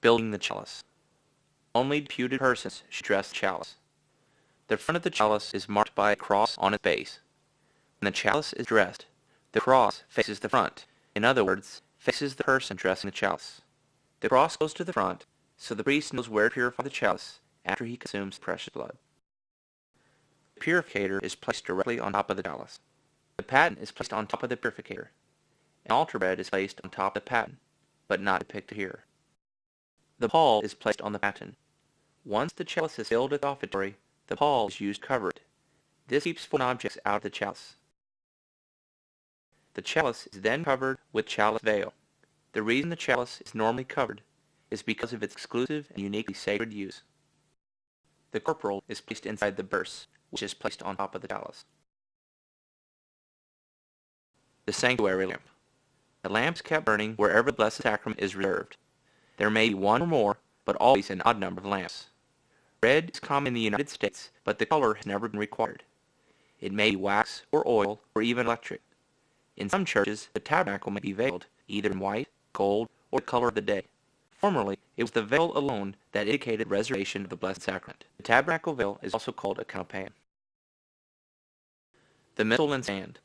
Building the chalice. Only deputed persons should dress the chalice. The front of the chalice is marked by a cross on its base. When the chalice is dressed, the cross faces the front. In other words, faces the person dressing the chalice. The cross goes to the front, so the priest knows where to purify the chalice after he consumes precious blood. The purificator is placed directly on top of the chalice. The paten is placed on top of the purificator. An altar bread is placed on top of the paten, but not depicted here. The pall is placed on the paten. Once the chalice is filled with the offertory, the pall is used to cover it. This keeps foreign objects out of the chalice. The chalice is then covered with chalice veil. The reason the chalice is normally covered is because of its exclusive and uniquely sacred use. The corporal is placed inside the burse, which is placed on top of the chalice. The sanctuary lamp. The lamp is kept burning wherever the Blessed Sacrament is reserved. There may be one or more, but always an odd number of lamps. Red is common in the United States, but the color has never been required. It may be wax or oil or even electric. In some churches, the tabernacle may be veiled, either in white, gold, or the color of the day. Formerly, it was the veil alone that indicated reservation of the Blessed Sacrament. The tabernacle veil is also called a canopion. The missal and stand.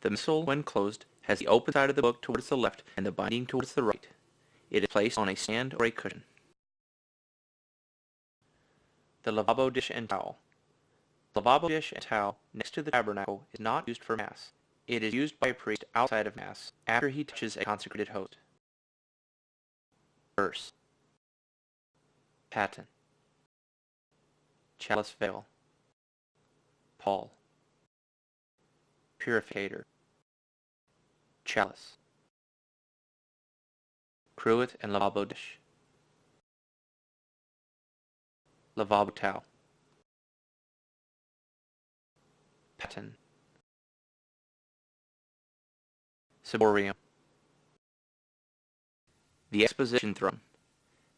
The missal, when closed, has the open side of the book towards the left and the binding towards the right. It is placed on a stand or a cushion. The lavabo dish and towel. The lavabo dish and towel next to the tabernacle is not used for Mass. It is used by a priest outside of Mass, after he touches a consecrated host. Verse. Paten. Chalice veil. Pall. Purificator. Chalice. Cruet and lavabo dish. Lavabo towel. Paten. Ciborium. The exposition throne.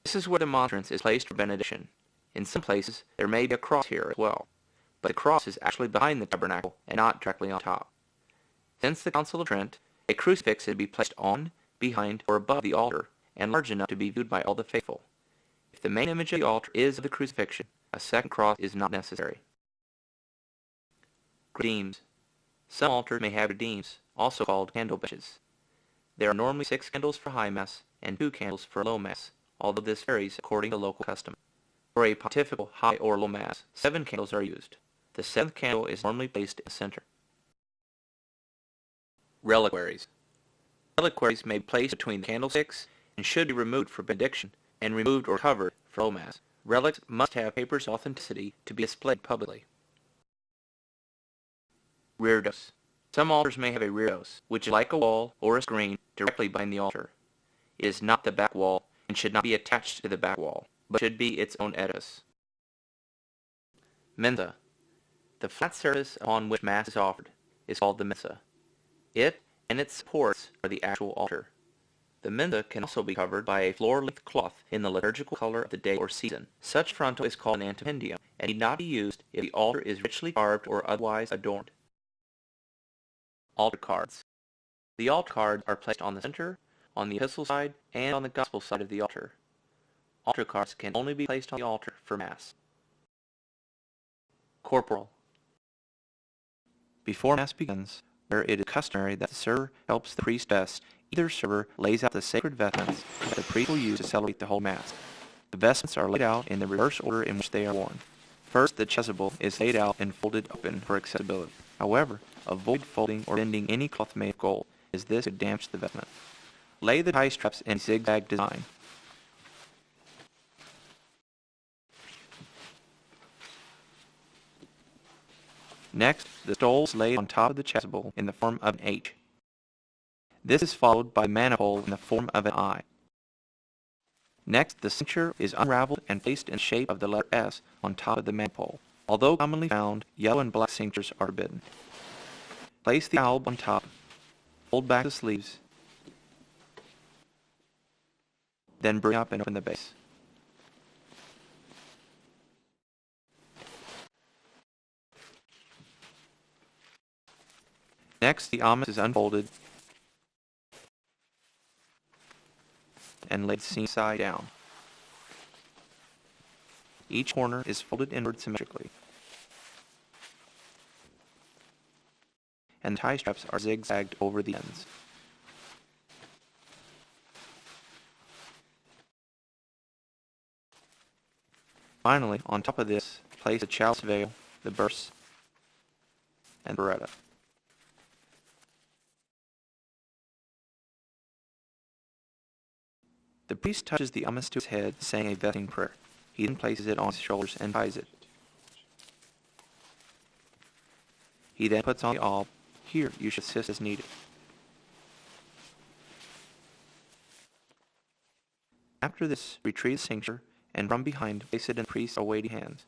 This is where the monstrance is placed for benediction. In some places, there may be a cross here as well, but the cross is actually behind the tabernacle and not directly on top. Since the Council of Trent, a crucifix is to be placed on, behind, or above the altar, and large enough to be viewed by all the faithful. If the main image of the altar is of the crucifixion, a second cross is not necessary. Redeems. Some altars may have redeems, also called candle benches. There are normally 6 candles for High Mass and 2 candles for Low Mass, although this varies according to local custom. For a pontifical High or Low Mass, 7 candles are used. The 7th candle is normally placed in the center. Reliquaries. Reliquaries may be placed between the candlesticks and should be removed for benediction, and removed or covered for Low Mass. Relics must have paper's authenticity to be displayed publicly. Reredos. Some altars may have a reredos, which is like a wall or a screen directly behind the altar. It is not the back wall and should not be attached to the back wall, but should be its own edifice. Mensa. The flat surface upon which Mass is offered is called the mensa. It and its supports are the actual altar. The mensa can also be covered by a floor-length cloth in the liturgical color of the day or season. Such frontal is called an antependium and need not be used if the altar is richly carved or otherwise adorned. Altar cards. The altar cards are placed on the center, on the epistle side, and on the gospel side of the altar. Altar cards can only be placed on the altar for Mass. Corporal. Before Mass begins, where it is customary that the server helps the priest best, either server lays out the sacred vestments that the priest will use to celebrate the whole Mass. The vestments are laid out in the reverse order in which they are worn. First, the chasuble is laid out and folded open for accessibility. However, avoid folding or bending any cloth made of gold, as this could damage the vestment. Lay the tie straps in a zigzag design. Next, the stole is laid on top of the chasuble in the form of an H. This is followed by a manifold in the form of an I. Next, the cincture is unraveled and placed in the shape of the letter S on top of the manifold. Although commonly found, yellow and black cinctures are forbidden. Place the alb on top, fold back the sleeves, then bring up and open the base. Next, the amice is unfolded and laid seam side down. Each corner is folded inward symmetrically, and the tie straps are zigzagged over the ends. Finally, on top of this, place the chalice veil, the burse, and beretta. The priest touches the alms to his head, saying a vesting prayer. He then places it on his shoulders and ties it. He then puts on the alb. Here, you should assist as needed. After this, retrieve the cincture, and from behind, place it in the priest's awaiting hands.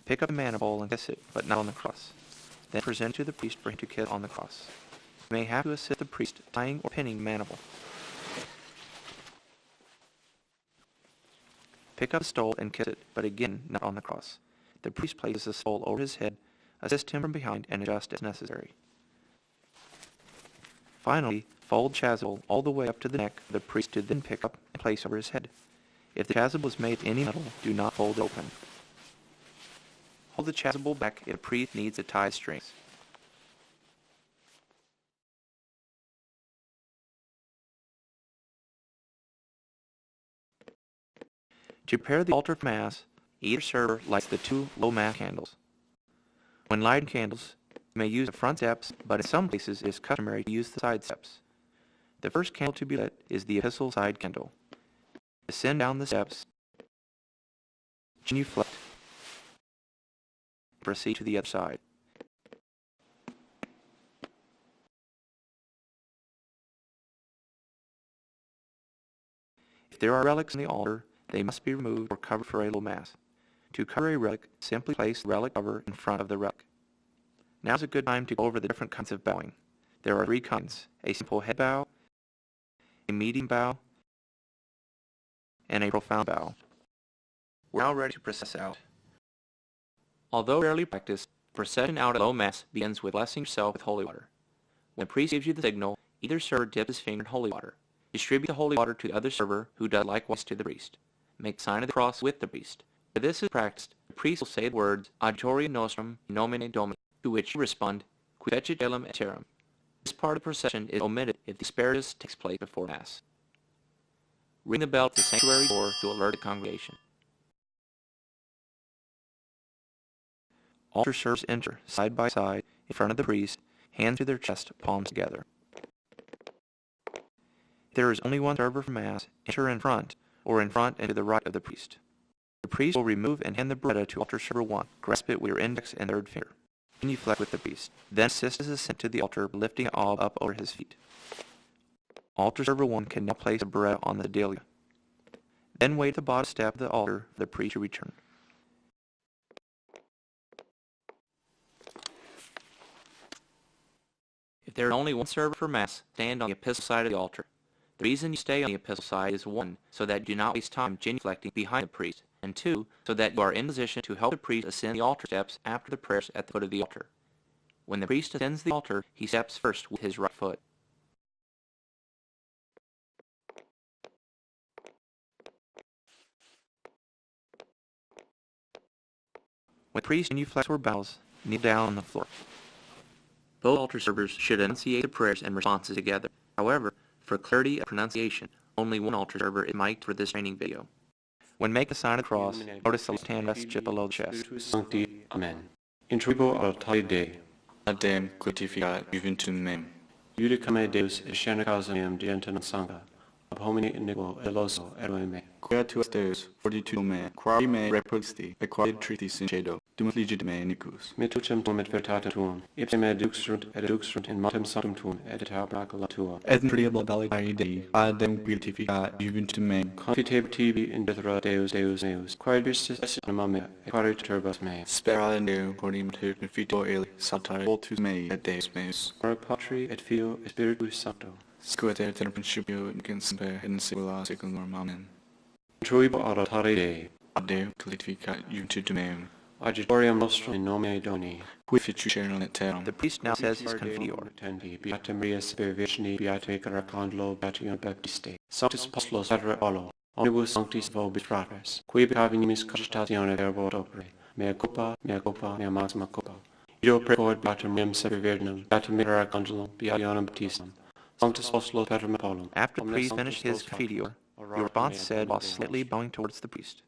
Pick up the manna bowl and kiss it, but not on the cross. Then present it to the priest for him to kiss on the cross. You may have to assist the priest tying or pinning the manna bowl. Pick up the stole and kiss it, but again, not on the cross. The priest places the stole over his head, assist him from behind, and adjust as necessary. Finally, fold the chasuble all the way up to the neck for the priest to then pick up and place over his head. If the chasuble is made of any metal, do not fold it open. Hold the chasuble back if the priest needs to tie strings. To prepare the altar for Mass, either server lights the 2 low Mass candles. When lighting candles, you may use the front steps, but in some places it is customary to use the side steps. The first candle to be lit is the epistle side candle. Descend down the steps, genuflect, and proceed to the other side. If there are relics on the altar, they must be removed or covered for a low Mass. To cover a relic, simply place the relic cover in front of the relic. Now is a good time to go over the different kinds of bowing. There are 3 kinds: a simple head bow, a medium bow, and a profound bow. We're now ready to process out. Although rarely practiced, procession out at low Mass begins with blessing yourself with holy water. When the priest gives you the signal, either server dips his finger in holy water. Distribute the holy water to the other server, who does likewise to the priest. Make sign of the cross with the priest. Where this is practiced, the priest will say the words, Adiutorium nostrum in nomine Domini, to which you respond, Qui fecit caelum et terram. This part of the procession is omitted if the asparagus takes place before Mass. Ring the bell at the sanctuary door to alert the congregation. Altar servers enter side by side in front of the priest, hands to their chest, palms together. If there is only one server for Mass, enter in front, or in front and to the right of the priest. The priest will remove and hand the beretta to altar server 1. Grasp it with your index and third finger. Genuflect with the priest. Then assist his ascent to the altar, lifting it all up over his feet. Altar server 1 can now place a beretta on the dahlia. Then wait at the bottom step of the altar for the priest to return. If there is only one server for Mass, stand on the epistle side of the altar. The reason you stay on the epistle side is 1, so that you do not waste time genuflecting behind the priest, and 2, so that you are in position to help the priest ascend the altar steps after the prayers at the foot of the altar. When the priest ascends the altar, he steps first with his right foot. When the priest genuflects or bows, kneel down on the floor. Both altar servers should enunciate the prayers and responses together. However, for clarity of pronunciation, only one altar server is mic'd for this training video. When making the sign of the cross, notice the left hand rests just below the chest. Sancti, Amen. Intribo altare Dei. Adem glorificat juventum mem. Judicame Deus et scenacausam meam dientum sancta. Ab homini iniquo eloso eroe me. Quia tuas Deus, fortitudo me, quari me repuxti, et quari tritis in cedo, dum legit me iniquus. Me tucem tuum et veritatem tuum, ipse me duxerunt et duxerunt in montem sanctum tuum et tabernacula tua. Et in priabile validari Dei, adem glorificat juventum mem. Confitebat tibi in dithera Deus meus, quae Christus anima mea, et quae turbas mea. Spera in Deo, quorum te confito eli, saltare voltus mei et Deus meus. Ora Patri et Filio et Spiritus Sancto. Scuet et in principio et in semper et in saecula saeculorum. Amen. Intribo altare Dei. Adem glorificat juventum meum. Adiutorium nostrum in nomine Domini. Qui fecit caelum et terram. The priest now says his confiteor. Tendi, Beata Maria Super Virgini, Beata Caracandulo, Beata Baptiste. Sanctus Apostolos Pater Paulo, omnibus sanctis vobis fratres, qui becavinimis cogitatione verbo opere, mea culpa, mea maxima culpa. Ido precord beatum meum semper virginum, beatum mirare congelum, beationem baptismum, sanctus oslo Petrum Apollo. After the priest finished his confiteor, the response said while slightly bowing towards the priest.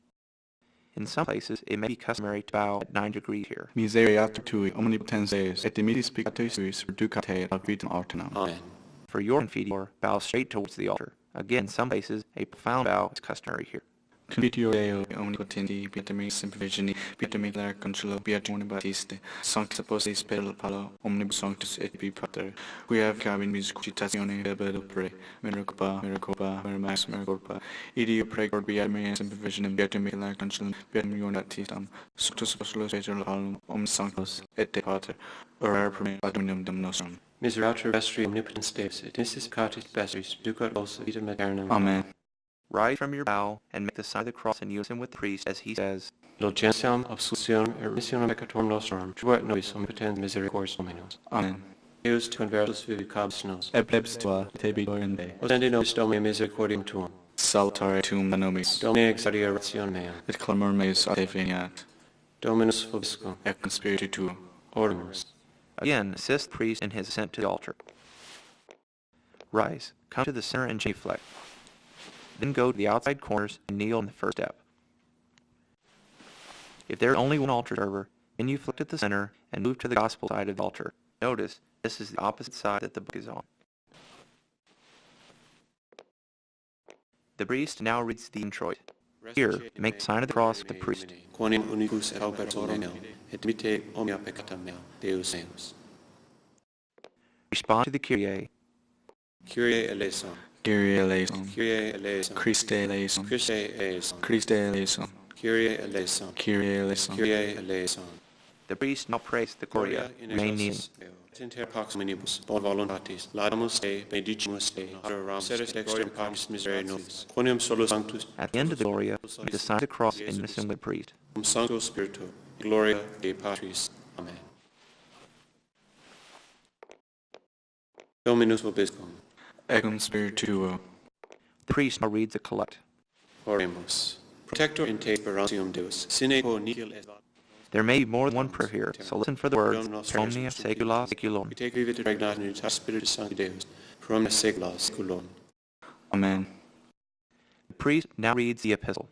In some places, it may be customary to bow at 9 degrees here. Misereatur tui omnipotens Deus, et dimitis peccatoris tuis reducate ad vitam aeternam. Amen. For your confiteor, bow straight towards the altar. Again, in some places, a profound bow is customary here. Confiteor Deo omnipotenti, beatami semper virgini, beatami lar consulo, beatum Baptiste, sanctus apostlis Pedro Paulo, omnibus sanctus et bi pater, qui have cabinis cogitatione verbo opere, mea culpa, mea maxima culpa, idio precord beatami semper virginum, beatami lar consulum, beatum Ioannem Baptistam, sanctus apostlis Pedro Paulo, omnibus sanctus et de pater, orare per me ad unum Dom nostrum. Miseratur vestri omnipotens Deus, et nistis peccatis vestris, ducat os vitam aeternam. Amen. Rise from your bow and make the sign of the cross in unison with the priest as he says, Indulgentiam absolutionem et remissionem peccatorum nostrum, tribuat nobis omnipotens misericordias Dominus. Amen. Deus tu convertus vivificabis nos. Et plebs tua, tebi gloriam Dei. Osende nobis Domine misericordiam tuum. Salutare tuum nobis. Domine exaudia rationem meam. Et clamor meus a te veniat. Dominus vobiscum. Et con spiritu tuo. Oremus. Again, assist the priest in his ascent to the altar. Rise, come to the center and genuflect. Then go to the outside corners and kneel in the first step. If there is only one altar server, genuflect at the center and move to the gospel side of the altar. Notice, this is the opposite side that the book is on. The priest now reads the introit. Here, make the sign of the cross with the priest. Quonem unicus et alberto meo, et mite omnia peccata mea, Deus meus. Respond to the Kyrie. Kyrie eleison. Kyrie eleison. Kyrie eleison. Christe eleison. Christe eleison. Christe eleison. Kyrie eleison. Kyrie eleison. Kyrie eleison. The priest now prays the Gloria, remain kneeling. Inter pax minibus, bon voluntatis, laudamus Dei, benedicimus Dei, adoramus, seres dextrum pax misere nobis, quoniam solo sanctus, At the end of the Gloria, make the sign of the cross in unison with the priest. Sancto Spiritu, gloria Dei Patris. Amen. Dominus vobiscum. Ecum spiritu tuo. The priest now reads the collect. Oremus. Protector in te sperantium Deus, sine quo nihil est. There may be more than one prayer here, so listen for the words, per omnia saecula saeculorum. We take vivit regnat in unitas Spiritus Sancti Deus, per omnia saecula saeculorum. Amen. The priest now reads the epistle.